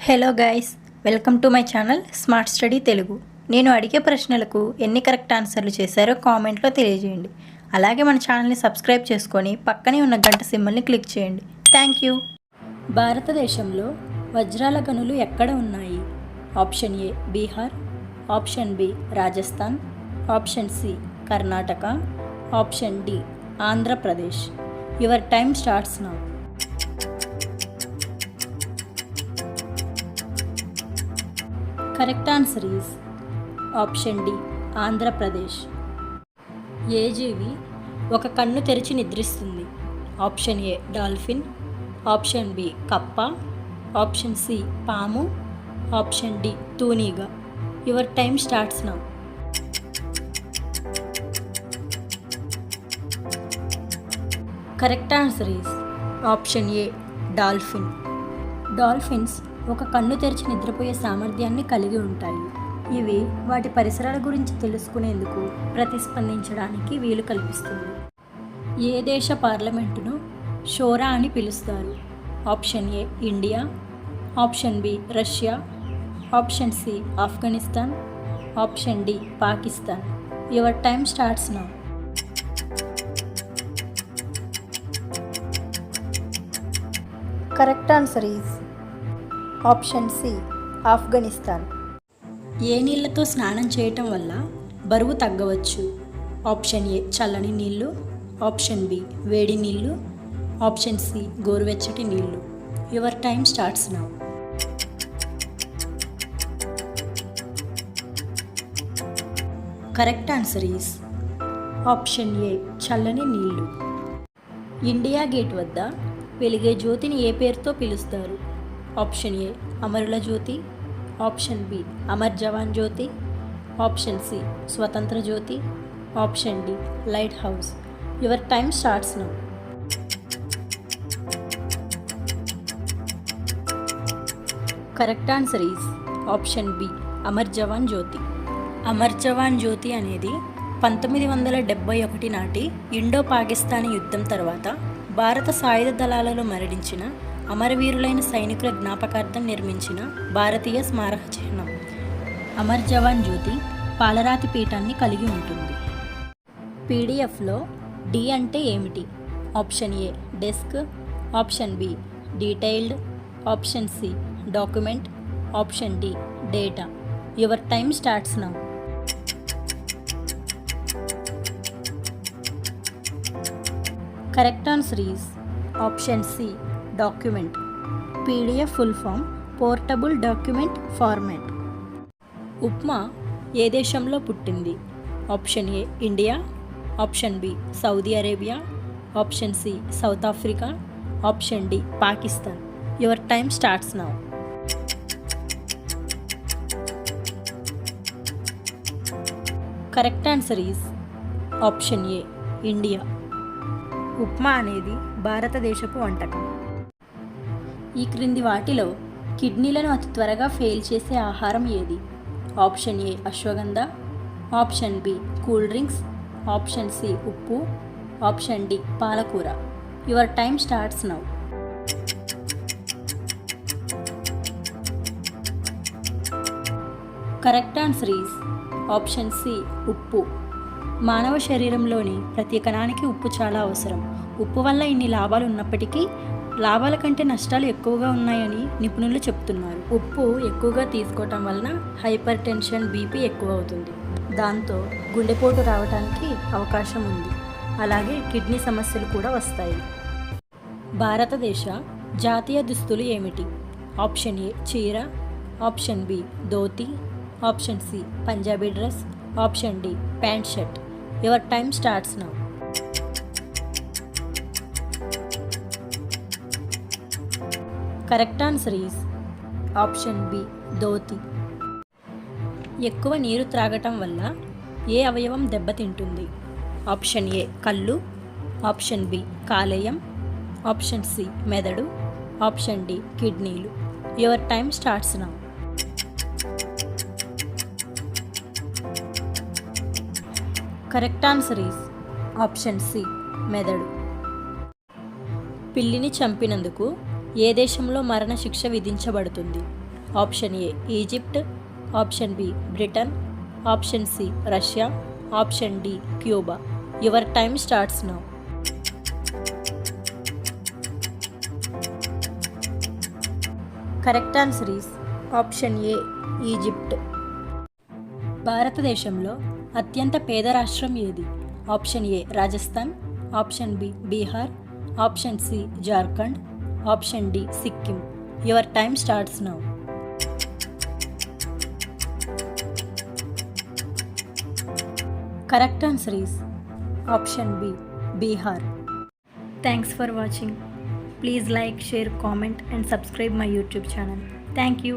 Hello guys, welcome to my channel smart study Telugu. నేను అడిగే ప్రశ్నలకు ఎన్ని కరెక్ట్ ఆన్సర్లు చేశారో కామెంట్లో తెలియజేయండి. అలాగే మన ఛానల్ని సబ్స్క్రైబ్ చేసుకొని పక్కనే ఉన్న గంట సింబల్ని క్లిక్ చేయండి. Thank you. భారతదేశంలో వజ్రాల గనులు ఎక్కడ ఉన్నాయి? Option A Bihar, option B Rajasthan, option C Karnataka, option D Andhra Pradesh. Your time starts now. Correct answer is option D Andhra Pradesh. ఏ జీవి ఒక కన్ను తెరిచి నిద్రిస్తుంది? Option A dolphin, option B కప్ప, ఆప్షన్ సి పాము, ఆప్షన్ డి తూనీగ. Your time starts now. Correct answer is option A dolphin. Dolphins ఒక కన్ను తెరిచి నిద్రపోయే సామర్థ్యాన్ని కలిగి ఉంటాయి. ఇవి వాటి పరిసరాల గురించి తెలుసుకునేందుకు ప్రతిస్పందించడానికి వీలు కల్పిస్తుంది. ఏ దేశ పార్లమెంటును షోరా అని పిలుస్తారు? Option A India, option B Russia, option C Afghanistan, option D Pakistan. Your time starts now. Correct answer is option C Afghanistan. ఏ నీళ్లతో స్నానం చేయటం వల్ల బరువు తగ్గవచ్చు? ఆప్షన్ ఏ చల్లని నీళ్లు, ఆప్షన్ బి వేడి నీళ్లు, ఆప్షన్ సి గోరువెచ్చటి నీళ్లు. Your time starts now. Correct answer is option ఏ చల్లని నీళ్లు. ఇండియా గేట్ వద్ద వెలిగే జ్యోతిని ఏ పేరుతో పిలుస్తారు? ఆప్షన్ ఏ అమరుల జ్యోతి, option B Amar Jawan Jyoti, option C స్వతంత్ర జ్యోతి, option D light house. Your time starts now. Correct answer is option B Amar Jawan Jyoti. Amar Jawan Jyoti అనేది 1971 నాటి ఇండో పాకిస్తానీ యుద్ధం తర్వాత భారత సాయుధ దళాలలో మరణించిన అమరవీరులైన సైనికుల జ్ఞాపకార్థం నిర్మించిన భారతీయ స్మారక చిహ్నం. అమర్ జవాన్ జ్యోతి పాలరాతి పీఠాన్ని కలిగి ఉంటుంది. పీడిఎఫ్లో డి అంటే ఏమిటి? Option A desk, option B detailed, option C document, option D data. Your time starts now. Correct answer is option C document. PDF full form portable document format. Upma ఏ దేశంలో పుట్టింది? Option A India, option B Saudi Arabia, option C South Africa, option D Pakistan. Your time starts now. Correct answer is option A India. Upma అనేది భారతదేశపు వంటకం. ఈ క్రింది వాటిలో కిడ్నీలను అతి త్వరగా ఫెయిల్ చేసే ఆహారం ఏది? Option A ashwagandha, option B cool drinks, option C ఉప్పు, ఆప్షన్ డి పాలకూర. Your time starts now. Correct answer is option C ఉప్పు. మానవ శరీరంలోని ప్రతి కణానికి ఉప్పు చాలా అవసరం. ఉప్పు వల్ల ఇన్ని లాభాలు ఉన్నప్పటికీ లాభాల కంటే నష్టాలు ఎక్కువగా ఉన్నాయని నిపుణులు చెప్తున్నారు. ఉప్పు ఎక్కువగా తీసుకోవటం వలన హైపర్ టెన్షన్, బీపీ ఎక్కువ అవుతుంది. దాంతో గుండెపోటు రావడానికి అవకాశం ఉంది. అలాగే కిడ్నీ సమస్యలు కూడా వస్తాయి. భారతదేశ జాతీయ దుస్తులు ఏమిటి? ఆప్షన్ ఏ చీర, option B dhoti, option C Punjabi dress, option D pant shirt. Your time starts now. Correct answer is option B dhoti. ఎక్కువ నీరు త్రాగటం వల్ల ఏ అవయవం దెబ్బతింటుంది? ఆప్షన్ ఏ కళ్ళు, ఆప్షన్ బి కాలేయం, ఆప్షన్ సి మెదడు, ఆప్షన్ డి కిడ్నీలు. Your time starts now. Correct answer is option C మెదడు. పిల్లిని చంపినందుకు ఏ దేశంలో మరణశిక్ష విధించబడుతుంది? Option A Egypt, option B Britain, option C Russia, option D Cuba. Your time starts now. Correct answer is option A Egypt. భారతదేశంలో అత్యంత పేద రాష్ట్రం ఏది? Option A Rajasthan, option B Bihar, option C Jharkhand, option D Sikkim. Your time starts now. Correct answer is option B Bihar. Thanks for watching. Please like, share, comment and subscribe my YouTube channel. Thank you.